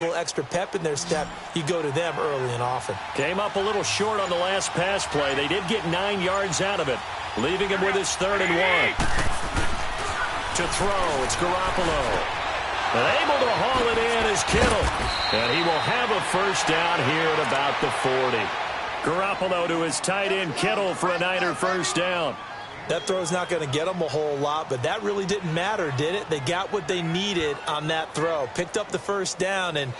little extra pep in their step, you go to them early and often. Came up a little short on the last pass play. They did get 9 yards out of it, leaving him with his 3rd and 1. To throw, it's Garoppolo. And able to haul it in is Kittle. And he will have a first down here at about the 40. Garoppolo to his tight end Kittle for a Niner first down. That throw's not going to get them a whole lot, but that really didn't matter, did it? They got what they needed on that throw. Picked up the first down, and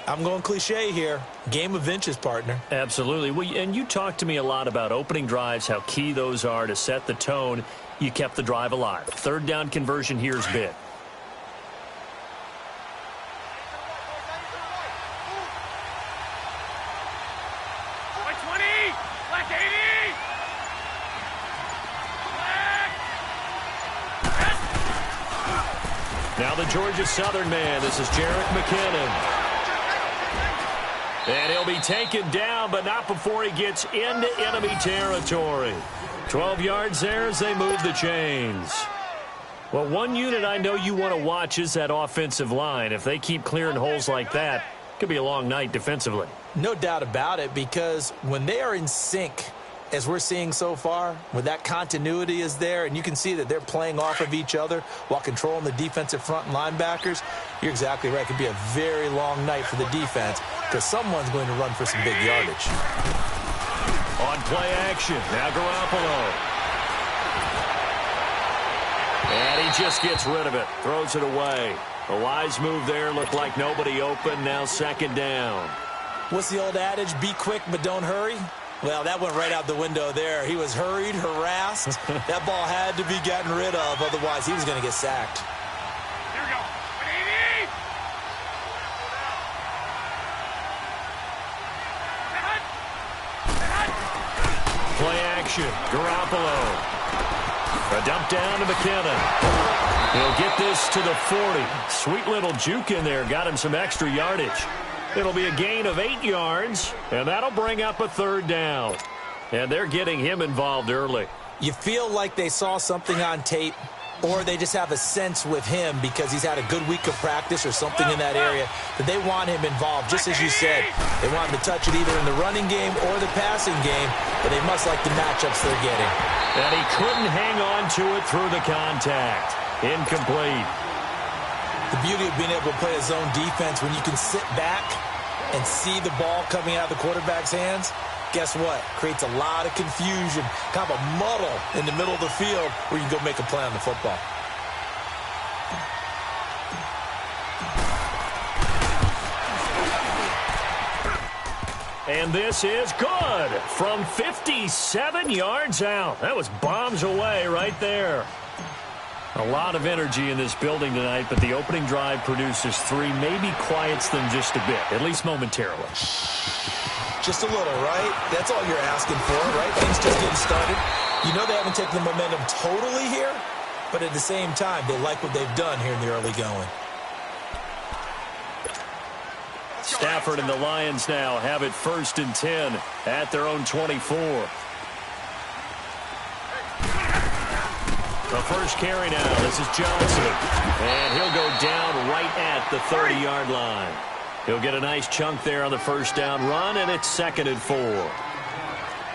I'm going cliche here. Game of inches, partner. Absolutely. Well, and you talked to me a lot about opening drives, how key those are to set the tone. You kept the drive alive. 3rd down conversion here is big. Now the Georgia Southern man. This is Jerick McKinnon. And he'll be taken down, but not before he gets into enemy territory. 12 yards there as they move the chains. Well, one unit I know you want to watch is that offensive line. If they keep clearing holes like that, it could be a long night defensively. No doubt about it, because when they are in sync, as we're seeing so far, when that continuity is there, and you can see that they're playing off of each other while controlling the defensive front and linebackers, you're exactly right. It could be a very long night for the defense because someone's going to run for some big yardage. On play action, now Garoppolo. And he just gets rid of it, throws it away. A wise move there, looked like nobody open, now 2nd down. What's the old adage, be quick but don't hurry? Well, that went right out the window there. He was hurried, harassed. That ball had to be gotten rid of, otherwise he was going to get sacked. Here we go. Play action, Garoppolo. A dump down to McKinnon. He'll get this to the 40. Sweet little juke in there, got him some extra yardage. It'll be a gain of 8 yards, and that'll bring up a 3rd down. And they're getting him involved early. You feel like they saw something on tape, or they just have a sense with him because he's had a good week of practice or something in that area that they want him involved. Just as you said, they want him to touch it either in the running game or the passing game, but they must like the matchups they're getting. And he couldn't hang on to it through the contact. Incomplete. The beauty of being able to play a zone defense when you can sit back and see the ball coming out of the quarterback's hands, guess what? Creates a lot of confusion, kind of a muddle in the middle of the field where you can go make a play on the football. And this is good from 57 yards out. That was bombs away right there. A lot of energy in this building tonight, but the opening drive produces 3, maybe quiets them just a bit, at least momentarily. Just a little, right? That's all you're asking for, right? Things just getting started. You know they haven't taken the momentum totally here, but at the same time, they like what they've done here in the early going. Stafford and the Lions now have it 1st and 10 at their own 24. The first carry now, this is Johnson. And he'll go down right at the 30-yard line. He'll get a nice chunk there on the first down run, and it's 2nd and 4.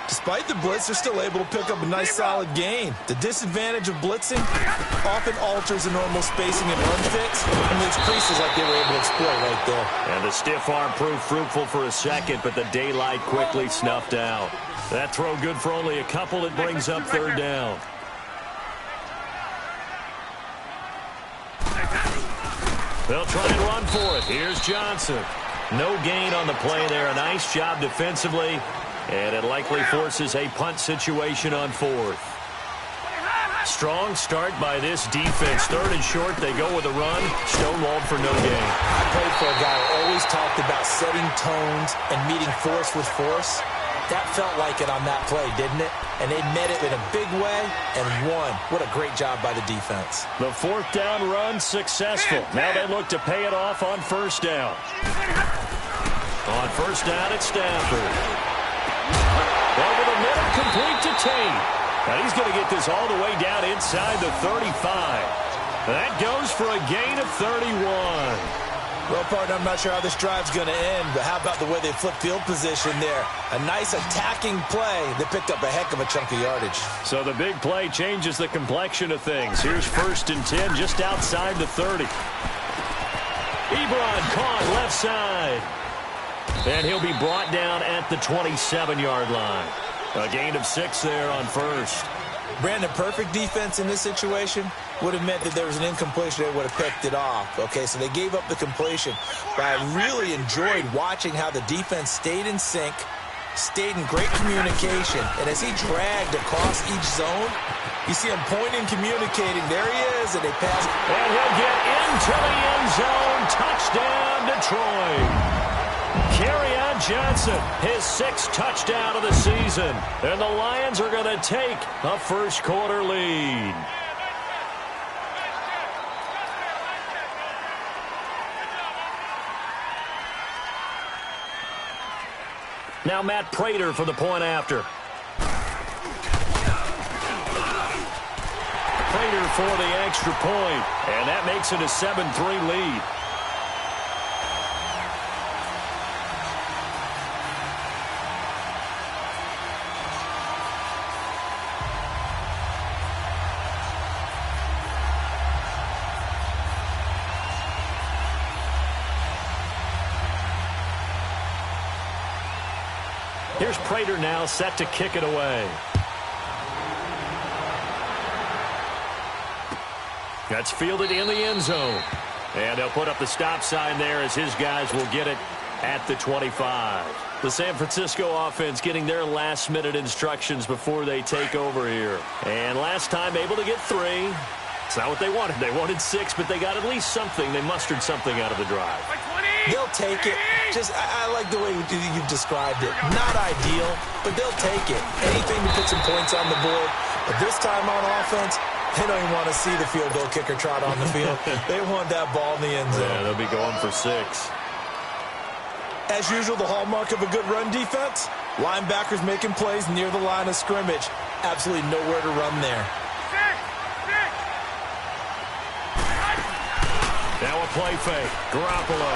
Despite the blitz, they're still able to pick up a nice solid gain. The disadvantage of blitzing often alters the normal spacing and run fits and leaves creases like they were able to exploit right there. And the stiff arm proved fruitful for a second, but the daylight quickly snuffed out. That throw good for only a couple. It brings up 3rd down. They'll try and run for it. Here's Johnson. No gain on the play there. A nice job defensively. And it likely forces a punt situation on 4th. Strong start by this defense. 3rd and short. They go with a run. Stonewalled for no gain. I played for a guy who always talked about setting tones and meeting force with force. That felt like it on that play, didn't it? And they met it in a big way and won. What a great job by the defense. The 4th down run successful. Now they look to pay it off on 1st down. On 1st down, it's Stafford. Over the middle, complete to Tate. Now he's going to get this all the way down inside the 35. That goes for a gain of 31. Well, partner, I'm not sure how this drive's going to end, but how about the way they flip field position there? A nice attacking play that picked up a heck of a chunk of yardage. So the big play changes the complexion of things. Here's 1st and 10 just outside the 30. Ebron caught left side. And he'll be brought down at the 27-yard line. A gain of 6 there on 1st. Brandon, perfect defense in this situation would have meant that there was an incompletion. They would have picked it off. Okay, so they gave up the completion. But I really enjoyed watching how the defense stayed in sync, stayed in great communication. And as he dragged across each zone, you see him pointing, communicating. There he is, and they pass. And he'll get into the end zone. Touchdown, Detroit. Kerryon Johnson, his 6th touchdown of the season. And the Lions are going to take a first-quarter lead. Now Matt Prater for the point after. Prater for the extra point. And that makes it a 7-3 lead. Here's Prater now set to kick it away. That's fielded in the end zone. And they'll put up the stop sign there as his guys will get it at the 25. The San Francisco offense getting their last-minute instructions before they take over here. And last time able to get 3. It's not what they wanted. They wanted 6, but they got at least something. They mustered something out of the drive. They'll take it. I like the way you've described it. Not ideal, but they'll take it. Anything to put some points on the board. But this time on offense, they don't even want to see the field goal kicker trot on the field. They want that ball in the end zone. Yeah, they'll be going for 6. As usual, the hallmark of a good run defense, linebackers making plays near the line of scrimmage. Absolutely nowhere to run there. Now a play fake. Garoppolo.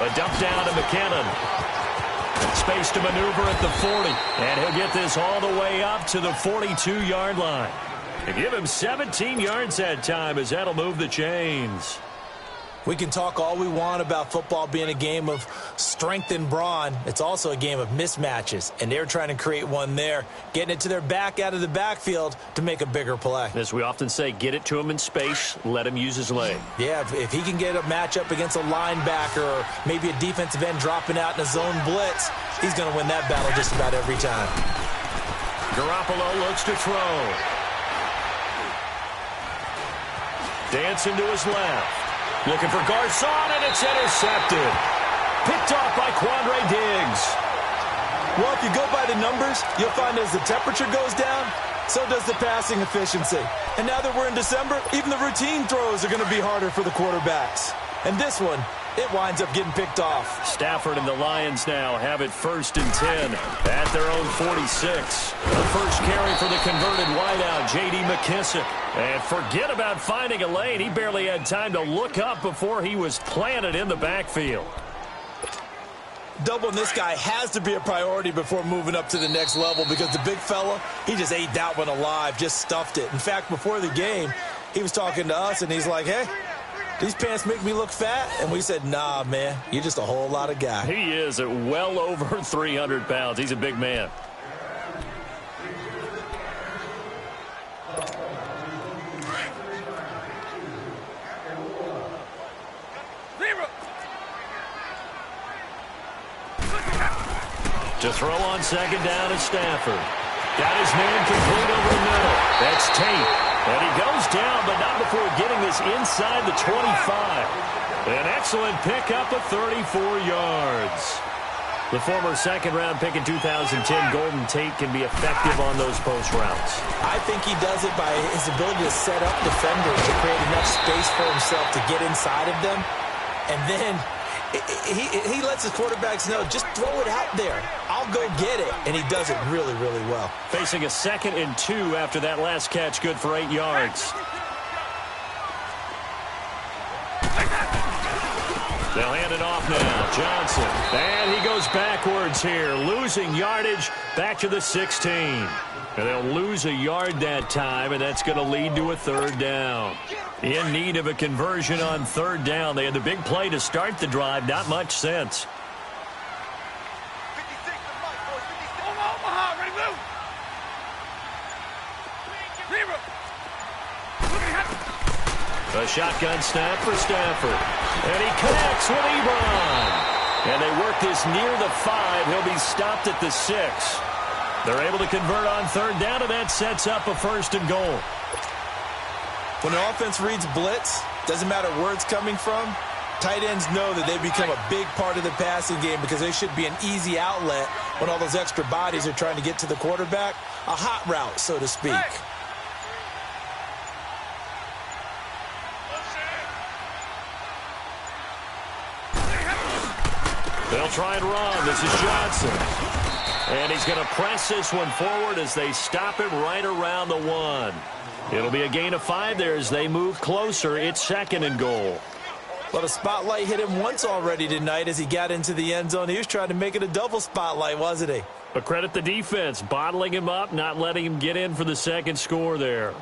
A dump down to McKinnon. Space to maneuver at the 40. And he'll get this all the way up to the 42-yard line. And give him 17 yards that time as that'll move the chains. We can talk all we want about football being a game of strength and brawn. It's also a game of mismatches, and they're trying to create one there, getting it to their back out of the backfield to make a bigger play. As we often say, get it to him in space, let him use his leg. Yeah, if he can get a matchup against a linebacker or maybe a defensive end dropping out in a zone blitz, he's going to win that battle just about every time. Garoppolo looks to throw. Dancing to his left. Looking for Garcon, and it's intercepted. Picked off by Quandre Diggs. Well, if you go by the numbers, you'll find as the temperature goes down, so does the passing efficiency. And now that we're in December, even the routine throws are going to be harder for the quarterbacks. And this one, it winds up getting picked off. Stafford and the Lions now have it 1st and 10 at their own 46. The first carry for the converted wideout, J.D. McKissick. And forget about finding a lane. He barely had time to look up before he was planted in the backfield. Doubling this guy has to be a priority before moving up to the next level because the big fella, he just ate that one alive, just stuffed it. In fact, before the game, he was talking to us, and he's like, hey, these pants make me look fat? And we said, nah, man, you're just a whole lot of guy. He is at well over 300 pounds. He's a big man. To throw on 2nd down is Stafford. Got his man complete over the middle. That's Tate. And he goes down, but not before getting this inside the 25. An excellent pickup of 34 yards. The former 2nd-round pick in 2010, Golden Tate, can be effective on those post routes. I think he does it by his ability to set up defenders to create enough space for himself to get inside of them. And then he lets his quarterbacks know, just throw it out there. I'll go get it. And he does it really, really well. Facing a 2nd and 2 after that last catch, good for 8 yards. They'll hand it off now. Johnson. And he goes backwards here, losing yardage back to the 16. And they'll lose a yard that time, and that's going to lead to a third down. In need of a conversion on third down. They had the big play to start the drive. Not much sense. A shotgun snap for Stafford. And he connects with Ebron. And they work this near the 5. He'll be stopped at the 6. They're able to convert on third down, and that sets up a 1st and goal. When an offense reads blitz, doesn't matter where it's coming from, tight ends know that they become a big part of the passing game because they should be an easy outlet when all those extra bodies are trying to get to the quarterback. A hot route, so to speak. They'll try and run. This is Johnson. And he's going to press this one forward as they stop it right around the 1. It'll be a gain of 5 there as they move closer. It's 2nd and goal. Well, the spotlight hit him once already tonight as he got into the end zone. He was trying to make it a double spotlight, wasn't he? But credit the defense, bottling him up, not letting him get in for the 2nd score there.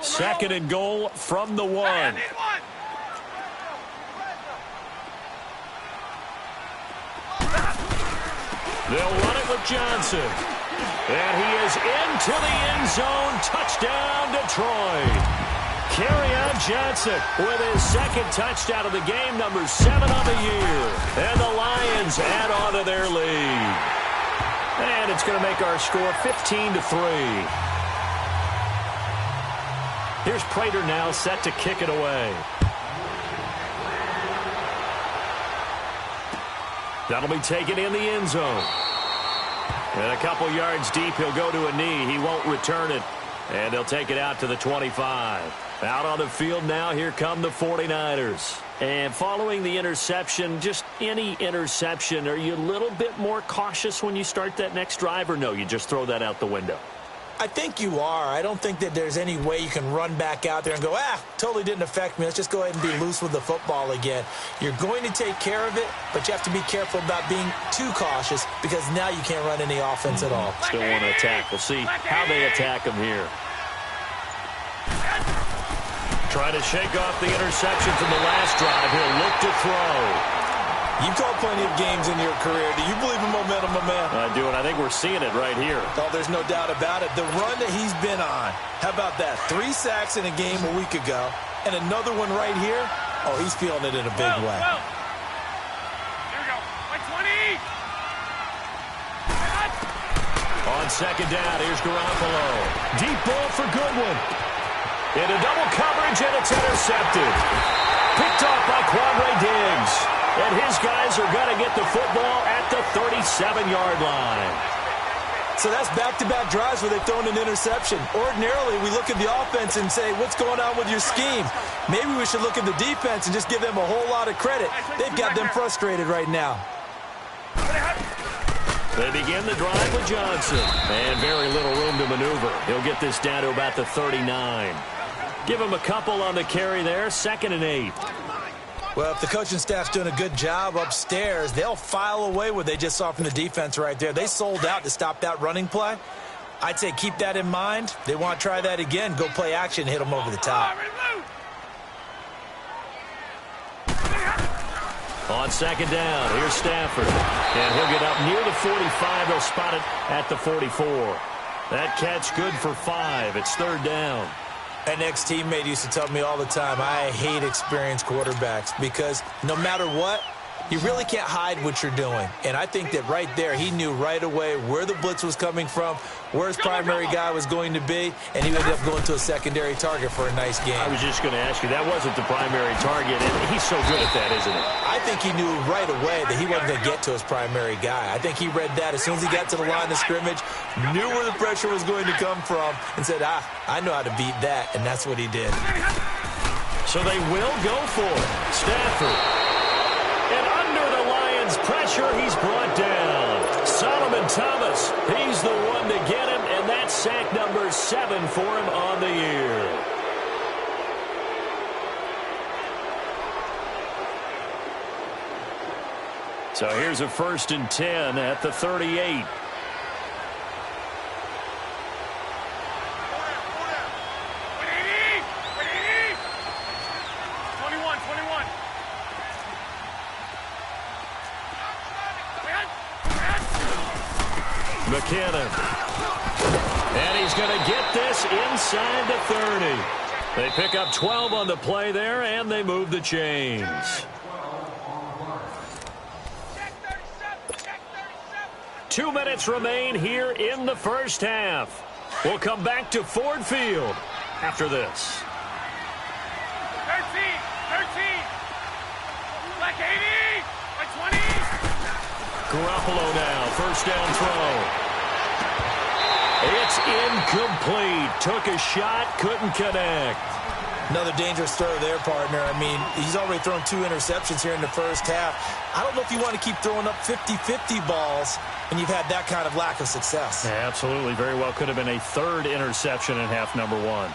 Second and goal from the 1. They'll run it with Johnson. And he is into the end zone. Touchdown, Detroit. Kerryon Johnson with his 2nd touchdown of the game, number 7 on the year. And the Lions add on to their lead. And it's going to make our score 15-3. Here's Prater now set to kick it away. That'll be taken in the end zone. And a couple yards deep, he'll go to a knee. He won't return it. And they'll take it out to the 25. Out on the field now, here come the 49ers. And following the interception, just any interception, are you a little bit more cautious when you start that next drive, or no, you just throw that out the window? I think you are. I don't think that there's any way you can run back out there and go, totally didn't affect me. Let's just go ahead and be loose with the football again. You're going to take care of it, but you have to be careful about being too cautious because now you can't run any offense at all. Still want to attack. We'll see how they attack him here. Trying to shake off the interception from the last drive. He'll look to throw. You've called plenty of games in your career. Do you believe in momentum, my man? I do, and I think we're seeing it right here. Oh, there's no doubt about it. The run that he's been on. How about that? 3 sacks in a game a week ago, and another one right here. Oh, he's feeling it in a big way. Here we go. By 20. On second down, here's Garoppolo. Deep ball for Goodwin. Into double coverage, and it's intercepted. Picked off by Quandre Diggs. And his guys are going to get the football at the 37-yard line. So that's back-to-back drives where they've thrown an interception. Ordinarily, we look at the offense and say, what's going on with your scheme? Maybe we should look at the defense and just give them a whole lot of credit. They've got them frustrated right now. They begin the drive with Johnson. And very little room to maneuver. He'll get this down to about the 39. Give him a couple on the carry there. 2nd and 8. Well, if the coaching staff's doing a good job upstairs, they'll file away what they just saw from the defense right there. They sold out to stop that running play. I'd say keep that in mind. They want to try that again. Go play action, hit them over the top. On second down, here's Stafford. And he'll get up near the 45. They'll spot it at the 44. That catch good for 5. It's 3rd down. An ex-teammate used to tell me all the time, I hate experienced quarterbacks because no matter what, you really can't hide what you're doing. And I think that right there, he knew right away where the blitz was coming from, where his primary guy was going to be, and he ended up going to a secondary target for a nice game. I was just going to ask you, that wasn't the primary target, and he's so good at that, isn't he? I think he knew right away that he wasn't going to get to his primary guy. I think he read that as soon as he got to the line of scrimmage, knew where the pressure was going to come from, and said, I know how to beat that, and that's what he did. So they will go for it. Stafford. And under the Lions' pressure, he's brought down. Solomon Thomas, he's the one to get him, and that's sack number 7 for him on the year. So here's a 1st and 10 at the 38. McKinnon. And he's going to get this inside the 30. They pick up 12 on the play there, and they move the chains. 2 minutes remain here in the first half. We'll come back to Ford Field after this. 13. Like 80. Like 20. Garoppolo now, 1st down throw. It's incomplete. Took a shot, couldn't connect. Another dangerous throw there, partner. I mean, he's already thrown 2 interceptions here in the first half. I don't know if you want to keep throwing up 50-50 balls when you've had that kind of lack of success. Yeah, absolutely. Very well could have been a 3rd interception in half number 1.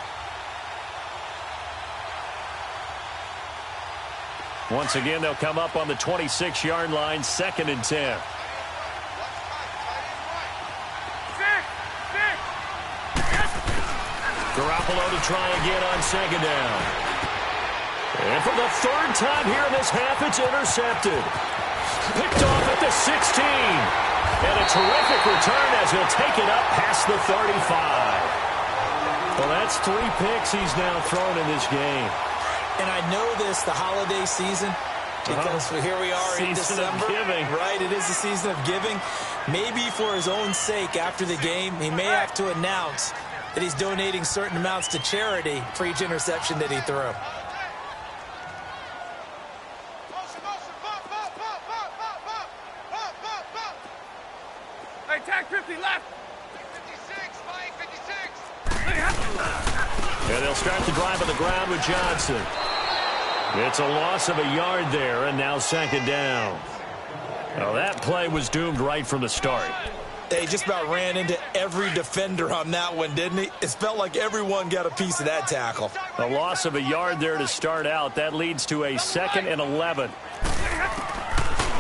Once again, they'll come up on the 26-yard line, 2nd and 10. Garoppolo to try again on 2nd down. And for the 3rd time here in this half, it's intercepted. Picked off at the 16. And a terrific return as he'll take it up past the 35. Well, that's 3 picks he's now thrown in this game. And I know this, the holiday season, because here we are in December. Season of giving. Right, it is the season of giving. Maybe for his own sake after the game, he may have to announce that he's donating certain amounts to charity for each interception that he threw. Hey, tag 50 left. 56, 56. And they'll start the drive on the ground with Johnson. It's a loss of a yard there, and now 2nd down. Well, that play was doomed right from the start. They just about ran into every defender on that one, didn't he? It felt like everyone got a piece of that tackle. A loss of a yard there to start out. That leads to a 2nd and 11.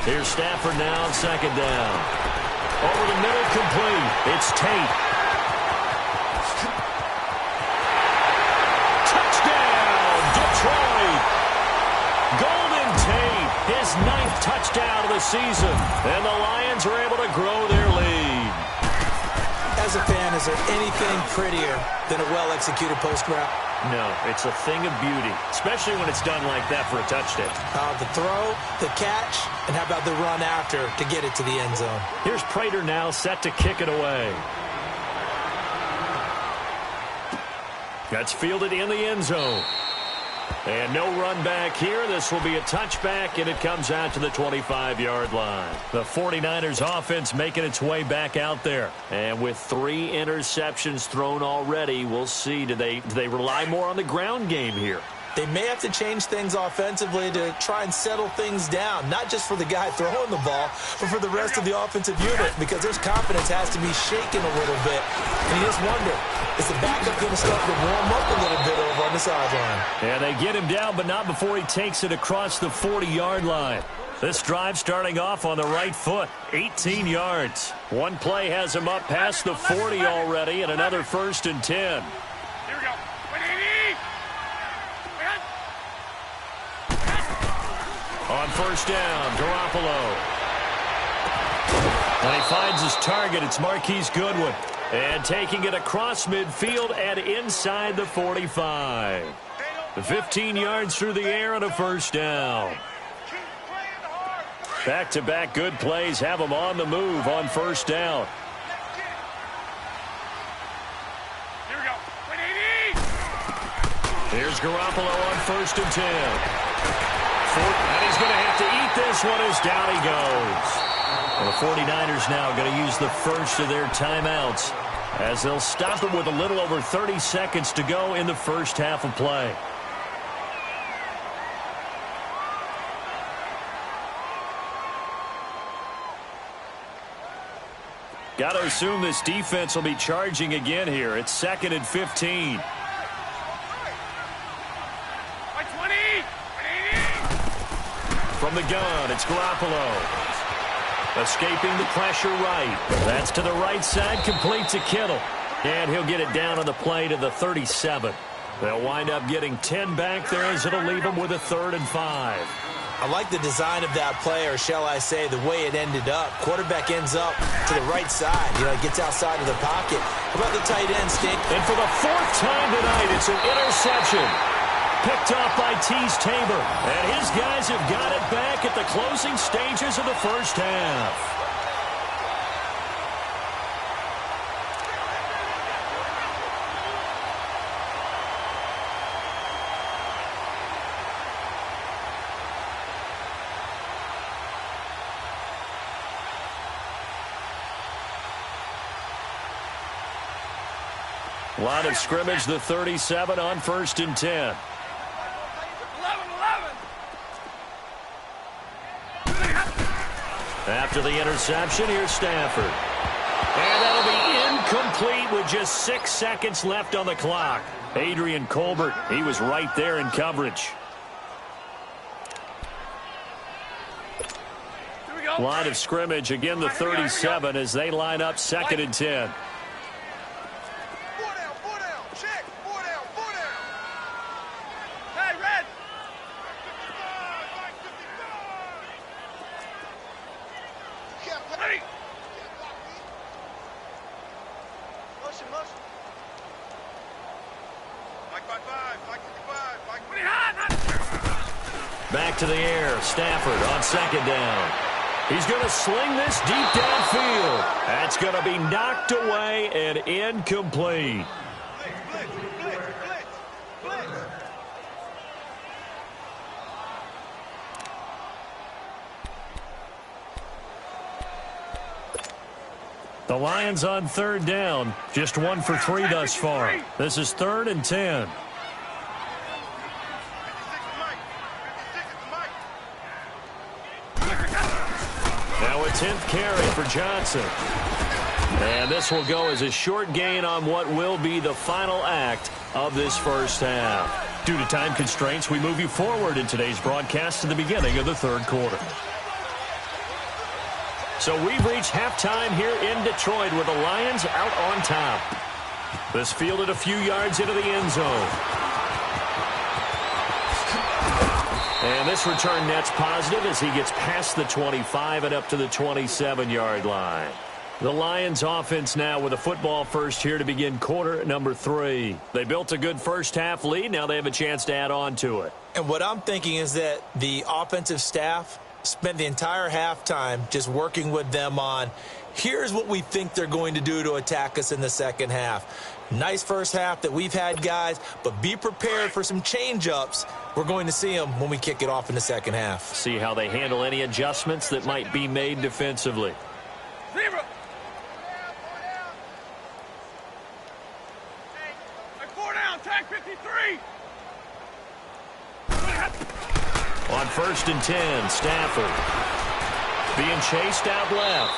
Here's Stafford now on 2nd down. Over the middle, complete. It's Tate. Touchdown, Detroit. Golden Tate, his 9th touchdown of the season. And the Lions are able to grow their lead. As a fan, is there anything prettier than a well-executed post route? No, it's a thing of beauty, especially when it's done like that for a touchdown. The throw, the catch, and how about the run after to get it to the end zone? Here's Prater now set to kick it away. That's fielded in the end zone. And no run back here. This will be a touchback, and it comes out to the 25-yard line. The 49ers offense making its way back out there. And with 3 interceptions thrown already, we'll see. Do they rely more on the ground game here? They may have to change things offensively to try and settle things down, not just for the guy throwing the ball, but for the rest of the offensive unit, because their confidence has to be shaken a little bit. And you just wonder, is the backup going to start to warm up a little bit over on the sideline? Yeah, they get him down, but not before he takes it across the 40-yard line. This drive starting off on the right foot, 18 yards. One play has him up past the 40 already, and another 1st and 10. Here we go. 180. On 1st down, Garoppolo. And he finds his target. It's Marquise Goodwin. And taking it across midfield and inside the 45. 15 yards through the air and a 1st down. Back-to-back good plays have him on the move on 1st down. Here we go. 180. Here's Garoppolo on 1st and 10. And he's going to have to eat this one as down he goes. Well, the 49ers now going to use the first of their timeouts as they'll stop it with a little over 30 seconds to go in the first half of play. Got to assume this defense will be charging again here. It's 2nd and 15. By 20. 180. From the gun, it's Garoppolo. Escaping the pressure right. That's to the right side, complete to Kittle. And he'll get it down on the play to the 37. They'll wind up getting 10 back there as it'll leave them with a 3rd and 5. I like the design of that play, or shall I say the way it ended up. Quarterback ends up to the right side. Gets outside of the pocket. How about the tight end, Stink? And for the 4th time tonight, it's an interception. Picked off by Tease Tabor. And his guys have got it back at the closing stages of the first half. Line of scrimmage, the 37 on 1st and 10. 11. After the interception, here's Stafford. And that'll be incomplete with just 6 seconds left on the clock. Adrian Colbert, he was right there in coverage. Line of scrimmage, again the 37 as they line up 2nd and 10. Back to the air, Stafford on 2nd down. He's going to sling this deep downfield. That's going to be knocked away and incomplete. The Lions on 3rd down, just 1 for 3 thus far. This is 3rd and 10. Now a 10th carry for Johnson. And this will go as a short gain on what will be the final act of this first half. Due to time constraints, we move you forward in today's broadcast to the beginning of the 3rd quarter. So we've reached halftime here in Detroit with the Lions out on top. This fielded a few yards into the end zone. And this return net's positive as he gets past the 25 and up to the 27-yard line. The Lions offense now with a football first here to begin quarter number 3. They built a good first half lead. Now they have a chance to add on to it. And what I'm thinking is that the offensive staff spent the entire halftime just working with them on, here's what we think they're going to do to attack us in the second half. Nice first half that we've had, guys, but be prepared for some change-ups. We're going to see them when we kick it off in the second half. See how they handle any adjustments that might be made defensively. 4 down, tag 53. On 1st and 10, Stafford being chased out left.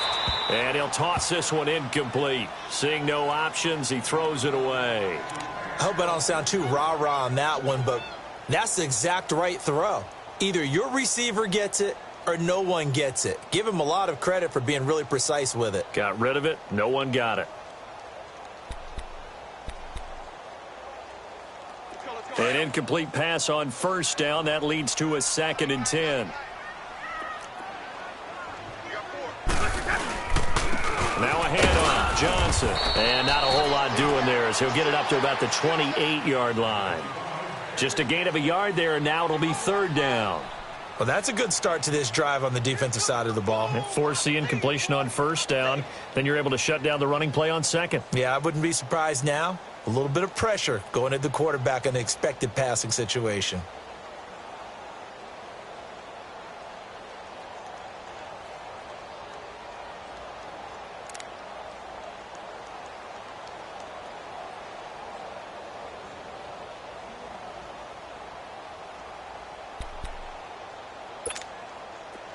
And he'll toss this one incomplete. Seeing no options, he throws it away. I hope I don't sound too rah-rah on that one, but that's the exact right throw. Either your receiver gets it or no one gets it. Give him a lot of credit for being really precise with it. Got rid of it. No one got it. An incomplete pass on 1st down. That leads to a 2nd and 10. Now a handoff, Johnson. And not a whole lot doing there as he'll get it up to about the 28-yard line. Just a gain of a yard there, and now it'll be 3rd down. Well, that's a good start to this drive on the defensive side of the ball. Force the incompletion on 1st down. Then you're able to shut down the running play on 2nd. Yeah, I wouldn't be surprised now. A little bit of pressure going at the quarterback in an expected passing situation.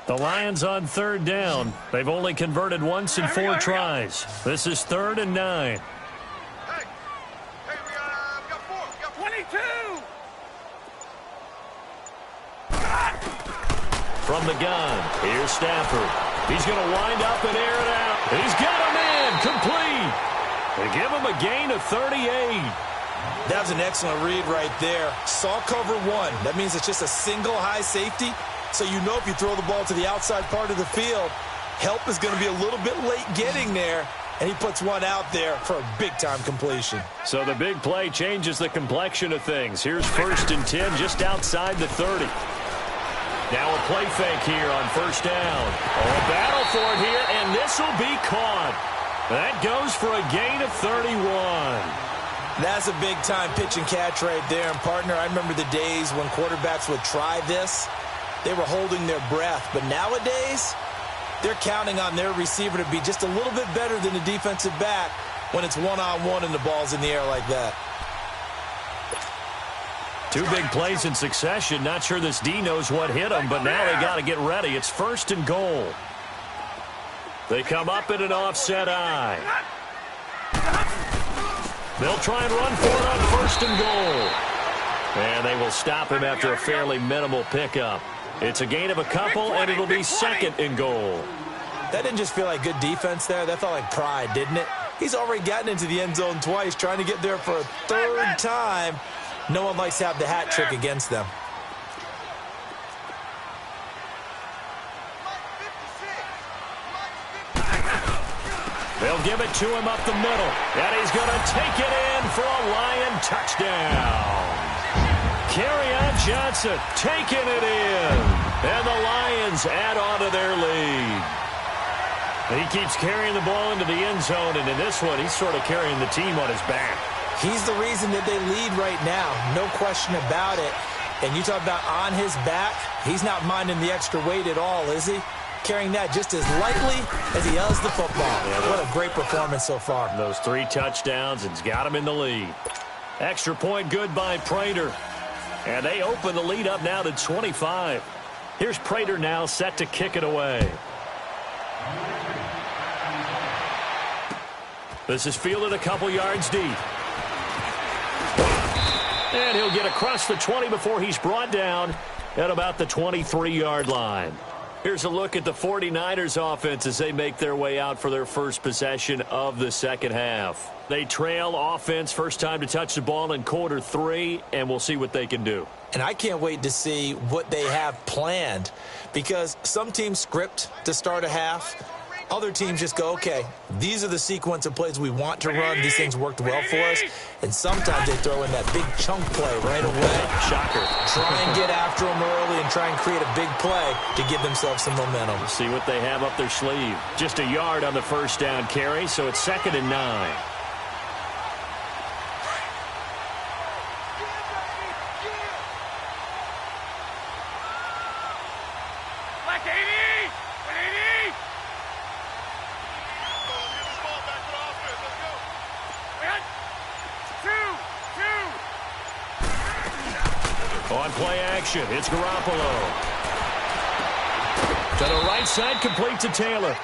The Lions on 3rd down. They've only converted once in 4 tries. This is 3rd and 9. We got 4. We got 22. From the gun, here's Stafford. He's going to wind up and air it out. He's got him in, complete. They give him a gain of 38. That was an excellent read right there. Saw cover one. That means it's just a single high safety. So you know if you throw the ball to the outside part of the field, help is going to be a little bit late getting there. And he puts one out there for a big-time completion. So the big play changes the complexion of things. Here's 1st and 10 just outside the 30. Now a play fake here on 1st down. Oh, a battle for it here, and this will be caught. That goes for a gain of 31. That's a big-time pitch and catch right there. And, partner, I remember the days when quarterbacks would try this. They were holding their breath. But nowadays, they're counting on their receiver to be just a little bit better than the defensive back when it's one-on-one and the ball's in the air like that. Two big plays in succession. Not sure this D knows what hit him, but now they got to get ready. It's 1st and goal. They come up in an offset eye. They'll try and run for it on 1st and goal. And they will stop him after a fairly minimal pickup. It's a gain of a couple, and it'll be 2nd and goal. That didn't just feel like good defense there. That felt like pride, didn't it? He's already gotten into the end zone twice, trying to get there for a 3rd time. No one likes to have the hat trick against them. They'll give it to him up the middle, and he's going to take it in for a Lion touchdown. Kerryon Johnson taking it in, and the Lions add on to their lead. He keeps carrying the ball into the end zone, and in this one, he's sort of carrying the team on his back. He's the reason that they lead right now, no question about it. And you talk about on his back, he's not minding the extra weight at all, is he? Carrying that just as lightly as he does the football. Yeah, what a great performance so far. Those 3 touchdowns and's got him in the lead. Extra point good by Prater. And they open the lead up now to 25. Here's Prater now set to kick it away. This is fielded a couple yards deep. And he'll get across the 20 before he's brought down at about the 23-yard line. Here's a look at the 49ers offense as they make their way out for their first possession of the second half. They trail offense first time to touch the ball in quarter 3, and we'll see what they can do. And I can't wait to see what they have planned, because some teams script to start a half. Other teams just go, okay, these are the sequence of plays we want to run. These things worked well for us. And sometimes they throw in that big chunk play right away. Shocker. Try and get after them early and try and create a big play to give themselves some momentum. We'll see what they have up their sleeve. Just a yard on the first down carry, so it's 2nd and 9. On play action, it's Garoppolo. To the right side, complete to Taylor.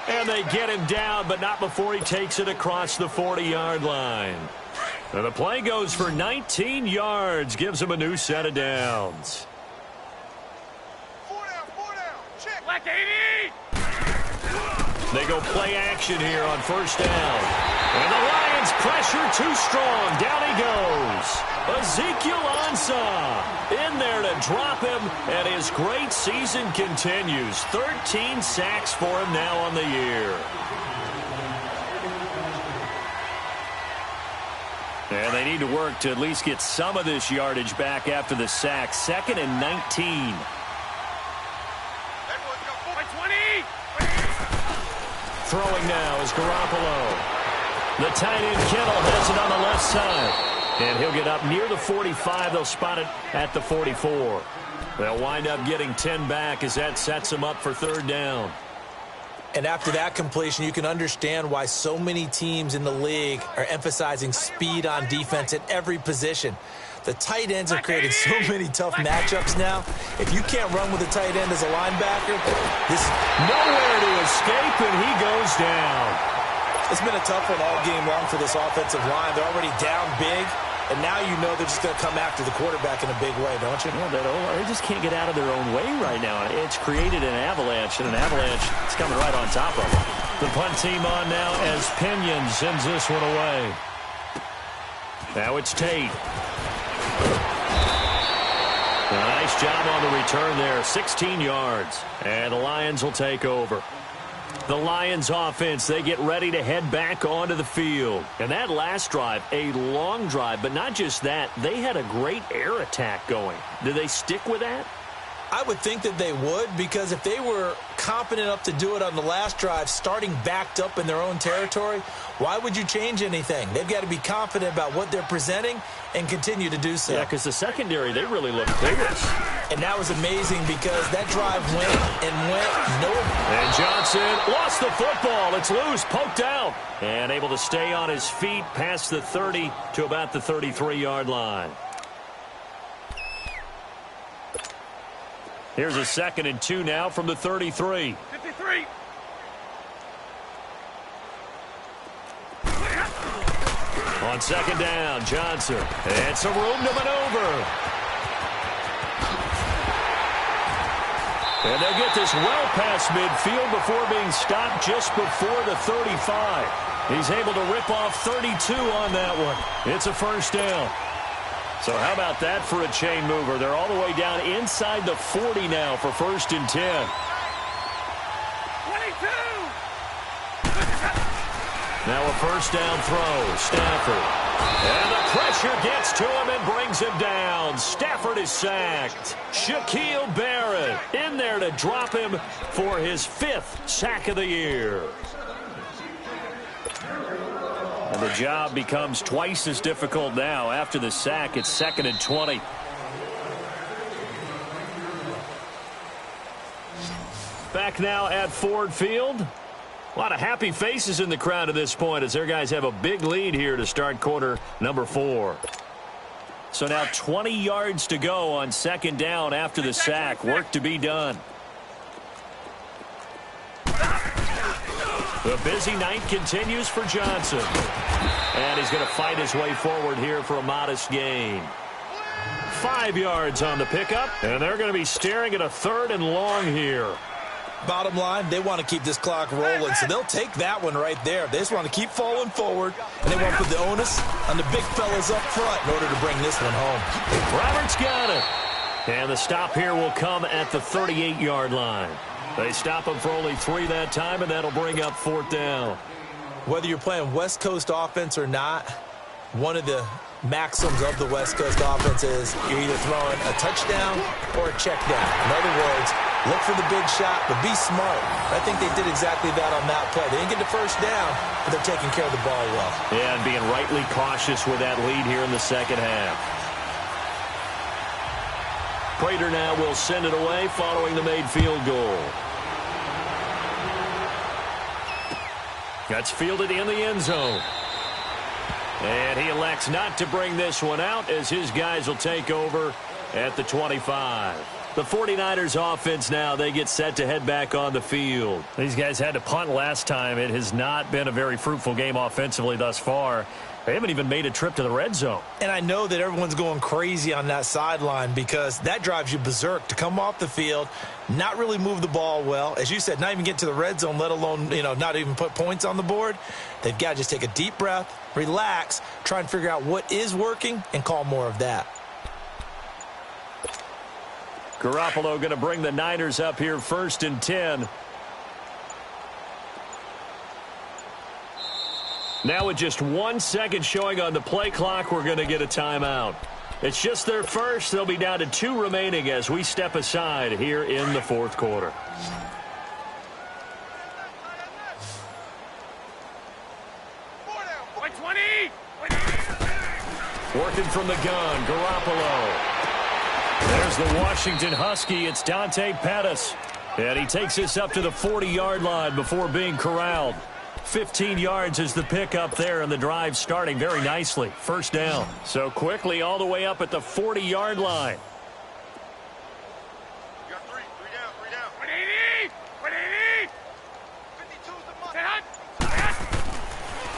And they get him down, but not before he takes it across the 40-yard line. And the play goes for 19 yards, gives him a new set of downs. 4 down, check. Black 80! They go play action here on first down. And the Lions pressure too strong. Down he goes. Ezekiel Ansah in there to drop him, and his great season continues. 13 sacks for him now on the year. And they need to work to at least get some of this yardage back after the sack. 2nd and 19. Throwing now is Garoppolo. The tight end Kittle has it on the left side. And he'll get up near the 45. They'll spot it at the 44. They'll wind up getting 10 back as that sets them up for 3rd down. And after that completion, you can understand why so many teams in the league are emphasizing speed on defense at every position. The tight ends have created so many tough matchups now. If you can't run with a tight end as a linebacker, this is nowhere to escape, and he goes down. It's been a tough one all game long for this offensive line. They're already down big. And now you know they're just going to come after the quarterback in a big way, don't you? Yeah, they just can't get out of their own way right now. It's created an avalanche, and an avalanche is coming right on top of them. The punt team on now as Pinion sends this one away. Now it's Tate. Nice job on the return there, 16 yards. And the Lions will take over. The Lions offense, they get ready to head back onto the field. And that last drive, a long drive, but not just that, they had a great air attack going. Do they stick with that? I would think that they would, because if they were competent enough to do it on the last drive, starting backed up in their own territory, why would you change anything? They've got to be confident about what they're presenting and continue to do so. Yeah, because the secondary, they really look vigorous. And that was amazing because that drive went and went. And Johnson lost the football. It's loose, poked out, and able to stay on his feet past the 30 to about the 33-yard line. Here's a 2nd and 2 now from the 33. 53. On 2nd down, Johnson. And some room to maneuver. And they'll get this well past midfield before being stopped just before the 35. He's able to rip off 32 on that one. It's a 1st down. So how about that for a chain mover? They're all the way down inside the 40 now for 1st and 10. 22. Now a 1st down throw. Stafford. And the pressure gets to him and brings him down. Stafford is sacked. Shaquille Barrett in there to drop him for his 5th sack of the year. And the job becomes twice as difficult now. After the sack, it's 2nd and 20. Back now at Ford Field. A lot of happy faces in the crowd at this point as their guys have a big lead here to start quarter number 4. So now 20 yards to go on 2nd down after the sack. Work to be done. The busy night continues for Johnson. And he's going to fight his way forward here for a modest gain. 5 yards on the pickup. And they're going to be staring at a 3rd and long here. Bottom line, they want to keep this clock rolling, so they'll take that one right there. They just want to keep falling forward, and they want to put the onus on the big fellas up front in order to bring this one home. Roberts got it. And the stop here will come at the 38-yard line. They stop him for only 3 that time, and that'll bring up 4th down. Whether you're playing West Coast offense or not, one of the maxims of the West Coast offense is you're either throwing a touchdown or a check down. In other words, look for the big shot, but be smart. I think they did exactly that on that play. They didn't get the 1st down, but they're taking care of the ball well. Yeah, and being rightly cautious with that lead here in the 2nd half. Prater now will send it away following the made field goal. That's fielded in the end zone. And he elects not to bring this one out as his guys will take over at the 25. The 49ers offense now, they get set to head back on the field. These guys had to punt last time. It has not been a very fruitful game offensively thus far. They haven't even made a trip to the red zone. And I know that everyone's going crazy on that sideline because that drives you berserk to come off the field, not really move the ball well. As you said, not even get to the red zone, let alone, not even put points on the board. They've got to just take a deep breath, relax, try and figure out what is working, and call more of that. Garoppolo going to bring the Niners up here 1st and 10. Now with just 1 second showing on the play clock, we're going to get a timeout. It's just their first. They'll be down to 2 remaining as we step aside here in the 4th quarter. Working from the gun, Garoppolo. There's the Washington Husky. It's Dante Pettis. And he takes this up to the 40-yard line before being corralled. 15 yards is the pickup there, and the drive starting very nicely. 1st down. So quickly all the way up at the 40-yard line. You got 3 down, 3 down. 180! 180! 52's the money.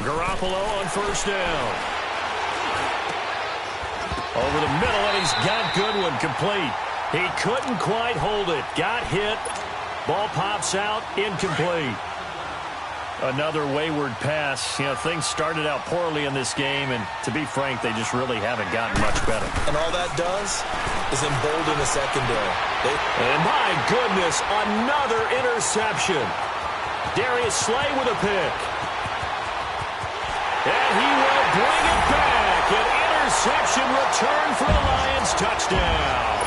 Garoppolo on 1st down. Over the middle, and he's got Goodwin complete. He couldn't quite hold it. Got hit. Ball pops out, incomplete. Another wayward pass. You know, things started out poorly in this game, and to be frank, they just really haven't gotten much better. And all that does is embolden the secondary. And my goodness, another interception. Darius Slay with a pick. And he will bring it back. An interception return for a Lions touchdown.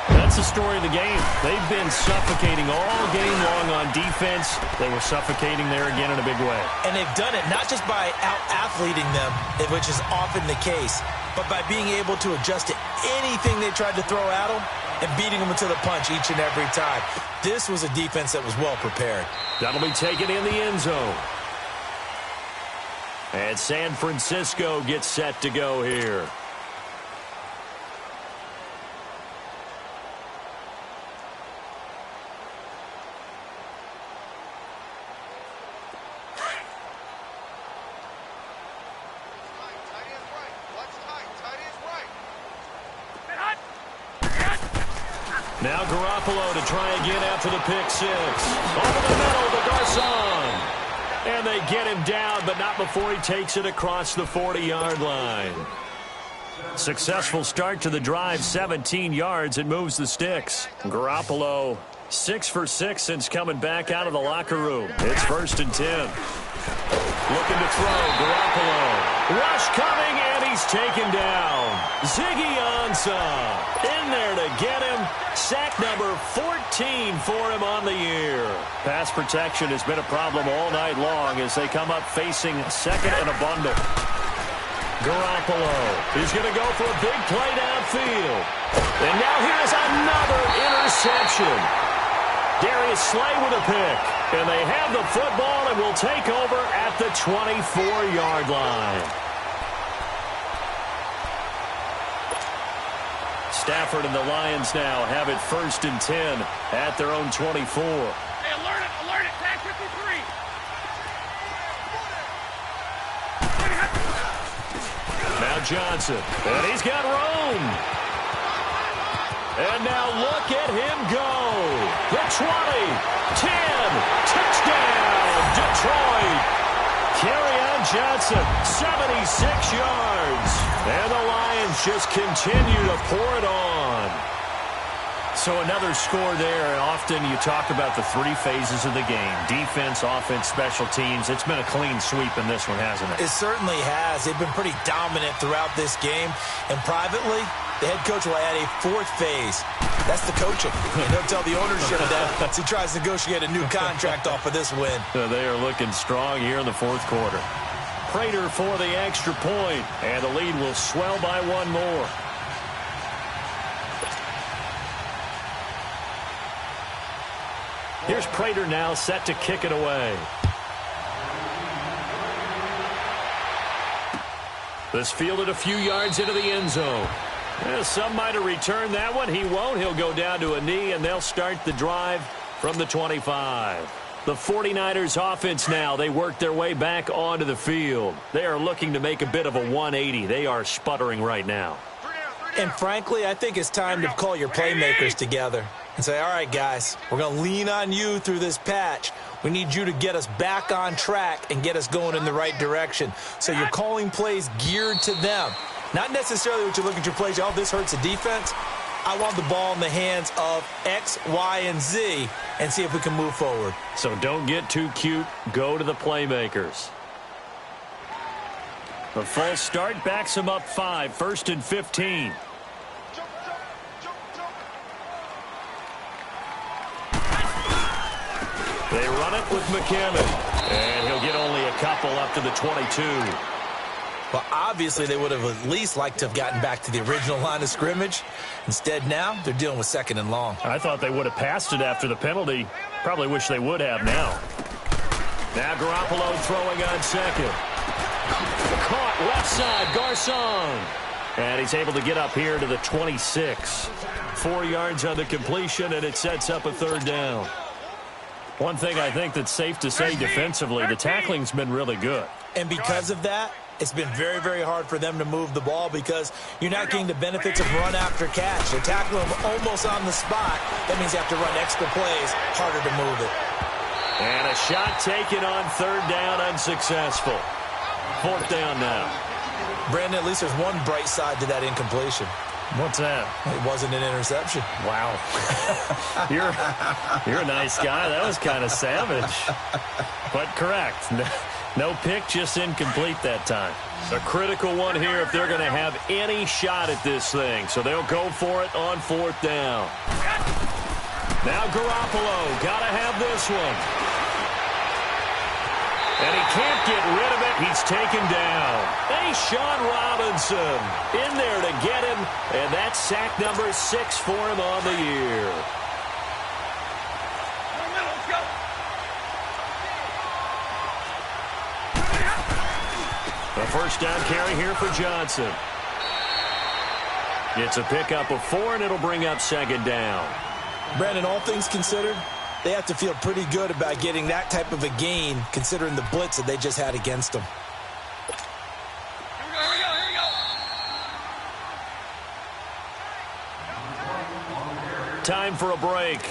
That's the story of the game. They've been suffocating all game long on defense. They were suffocating there again in a big way. And they've done it not just by out-athleting them, which is often the case, but by being able to adjust to anything they tried to throw at them and beating them to the punch each and every time. This was a defense that was well prepared. That'll be taken in the end zone. And San Francisco gets set to go here. Now Garoppolo to try again after the pick six. Over the middle to Garcon. And they get him down, but not before he takes it across the 40-yard line. Successful start to the drive, 17 yards. It moves the sticks. Garoppolo, 6 for 6 since coming back out of the locker room. It's 1st and 10. Looking to throw, Garoppolo. Rush coming, and he's taken down. Ziggy Ansah in there to get him. Sack number 14 for him on the year. Pass protection has been a problem all night long as they come up facing second and a bundle. Garoppolo is going to go for a big play downfield. And now here's another interception. Darius Slay with a pick. And they have the football and will take over at the 24-yard line. Stafford and the Lions now have it 1st and 10 at their own 24. Hey, alert it, tag 53. Now Johnson, and he's got room. And now look at him go. The 20, 10, touchdown, Detroit. Kerryon Johnson, 76 yards. And the Lions just continue to pour it on. So another score there, and often you talk about the 3 phases of the game. Defense, offense, special teams. It's been a clean sweep in this one, hasn't it? It certainly has. They've been pretty dominant throughout this game. And privately, the head coach will add a 4th phase. That's the coaching. And he'll tell the ownership that as he tries to negotiate a new contract off of this win. They are looking strong here in the 4th quarter. Prater for the extra point, and the lead will swell by 1 more. Here's Prater now set to kick it away. This fielded a few yards into the end zone. Some might have returned that one. He won't. He'll go down to a knee, and they'll start the drive from the 25. The 49ers offense now, they work their way back onto the field. They are looking to make a bit of a 180. They are sputtering right now. And frankly, I think it's time to call your playmakers together and say, all right, guys, we're going to lean on you through this patch. We need you to get us back on track and get us going in the right direction. So you're calling plays geared to them. Not necessarily what you look at your plays, oh, this hurts the defense. I want the ball in the hands of X, Y, and Z and see if we can move forward. So don't get too cute. Go to the playmakers. The false start backs him up 5, 1st and 15. They run it with McCammon, and he'll get only a couple up to the 22. Well, obviously, they would have at least liked to have gotten back to the original line of scrimmage. Instead, now, they're dealing with 2nd and long. I thought they would have passed it after the penalty. Probably wish they would have now. Now Garoppolo throwing on 2nd. Caught left side, Garcon. And he's able to get up here to the 26. 4 yards on the completion, and it sets up a 3rd down. One thing I think that's safe to say defensively, the tackling's been really good. And because of that, It's been very, very hard for them to move the ball because you're not getting the benefits of run after catch. They're tackling them almost on the spot. That means you have to run extra plays, harder to move it. And a shot taken on third down, unsuccessful. Fourth down now. Brandon, at least there's one bright side to that incompletion. What's that? It wasn't an interception. Wow. You're a nice guy. That was kind of savage. But correct. No pick, just incomplete that time. A critical one here if they're going to have any shot at this thing. So they'll go for it on fourth down. Now Garoppolo, got to have this one. And he can't get rid of it. He's taken down. Hey, Sean Robinson in there to get him. And that's sack number 6 for him on the year. The first down carry here for Johnson. It's a pickup of 4, and it'll bring up second down. Brandon, all things considered, they have to feel pretty good about getting that type of a gain, considering the blitz that they just had against them. Here we go. Time for a break.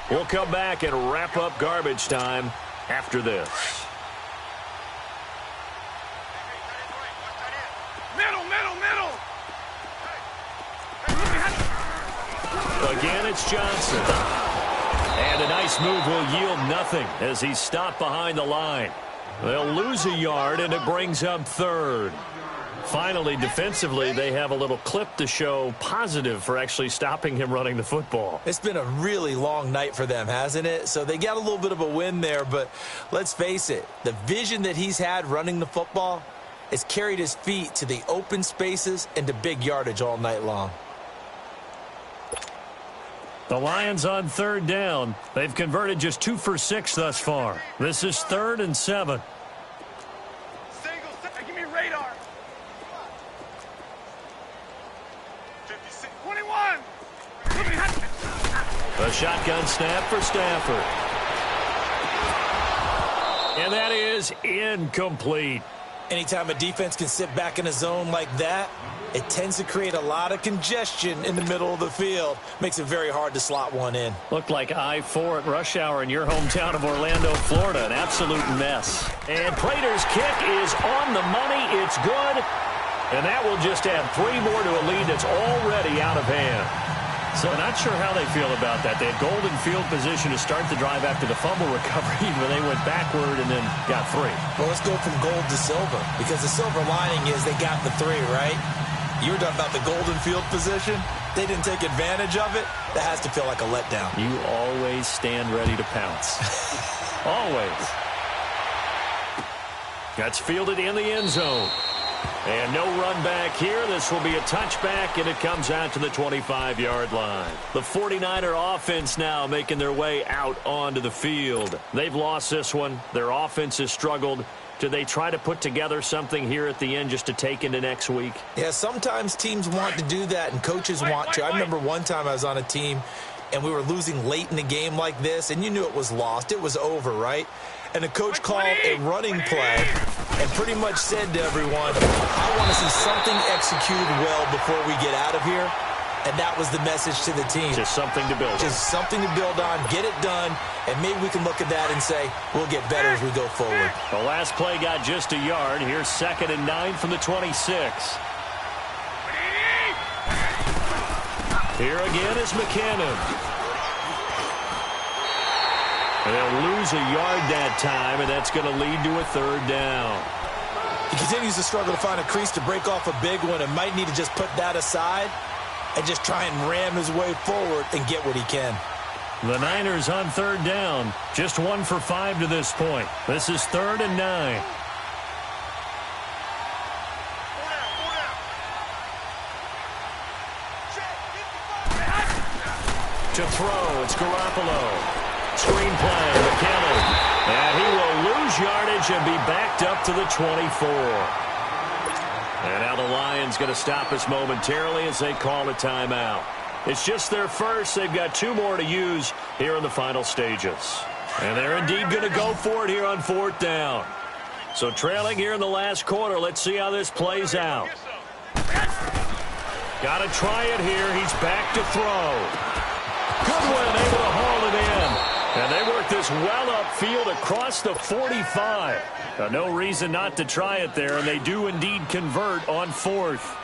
We'll come back and wrap up garbage time after this. Middle. Again, it's Johnson. And a nice move will yield nothing as he's stopped behind the line. They'll lose a yard, and it brings up third. Finally, defensively, they have a little clip to show positive for actually stopping him running the football. It's been a really long night for them, hasn't it? So they got a little bit of a win there, but let's face it, the vision that he's had running the football has carried his feet to the open spaces and to big yardage all night long. The Lions on third down. They've converted just 2 for 6 thus far. This is 3rd and 7. Single, give me radar. 56, 21. A shotgun snap for Stafford. And that is incomplete. Anytime a defense can sit back in a zone like that, it tends to create a lot of congestion in the middle of the field. Makes it very hard to slot one in. Looked like I-4 at rush hour in your hometown of Orlando, Florida. An absolute mess. And Prater's kick is on the money. It's good. And that will just add 3 more to a lead that's already out of hand. So not sure how they feel about that. They had golden field position to start the drive after the fumble recovery, but they went backward and then got 3. Well, let's go from gold to silver, because the silver lining is they got the 3, right? You were talking about the golden field position. They didn't take advantage of it. That has to feel like a letdown. You always stand ready to pounce. Always. That's fielded in the end zone. And no run back here. This will be a touchback, and it comes out to the 25-yard line. The 49er offense now making their way out onto the field. They've lost this one. Their offense has struggled. Do they try to put together something here at the end just to take into next week? Yeah, sometimes teams want to do that, and coaches want to. I remember one time I was on a team, and we were losing late in the game like this, and you knew it was lost. It was over, right? And the coach called a running play and pretty much said to everyone, I want to see something executed well before we get out of here. And that was the message to the team. Just something to build on. Just something to build on, get it done, and maybe we can look at that and say, we'll get better as we go forward. The last play got just a yard. Here's 2nd and 9 from the 26. Here again is McKinnon. They'll lose a yard that time, and that's going to lead to a 3rd down. He continues to struggle to find a crease to break off a big one and might need to just put that aside and just try and ram his way forward and get what he can. The Niners on 3rd down. Just 1 for 5 to this point. This is 3rd and 9. To throw, it's Garoppolo. Screen play, McKinnon. And he will lose yardage and be backed up to the 24. And now the Lions going to stop us momentarily as they call a timeout. It's just their first. They've got 2 more to use here in the final stages. And they're indeed going to go for it here on 4th down. So trailing here in the last quarter. Let's see how this plays out. Got to try it here. He's back to throw. Goodwin able to haul it in. And they work this well upfield across the 45. No reason not to try it there, and they do indeed convert on fourth.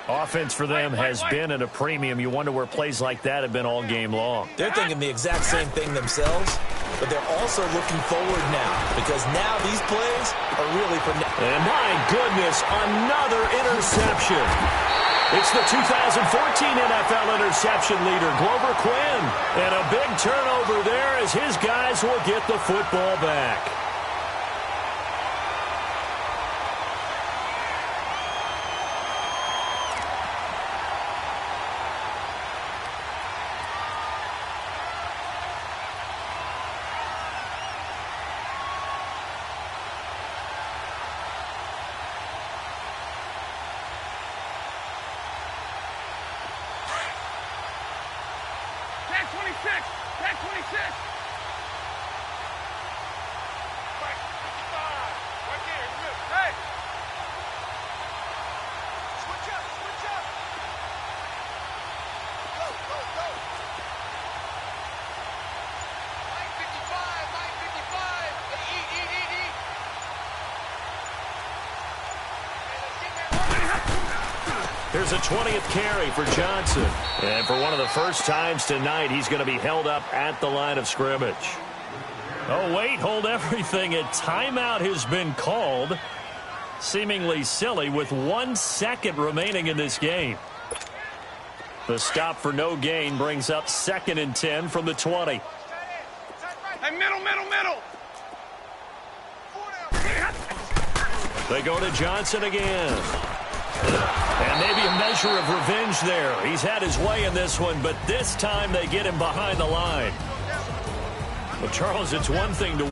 Offense for them has been at a premium. You wonder where plays like that have been all game long. They're thinking the exact same thing themselves, but they're also looking forward now because now these plays are really for now. And my goodness, another interception. It's the 2014 NFL interception leader, Glover Quinn. And a big turnover there as his guys will get the football back. Here's a 20th carry for Johnson. And for one of the first times tonight, he's going to be held up at the line of scrimmage. Oh, wait, hold everything. A timeout has been called. Seemingly silly with 1 second remaining in this game. The stop for no gain brings up 2nd and 10 from the 20. Hey, middle. They go to Johnson again. And maybe a measure of revenge there. He's had his way in this one, but this time they get him behind the line. Well, Charles, it's one thing to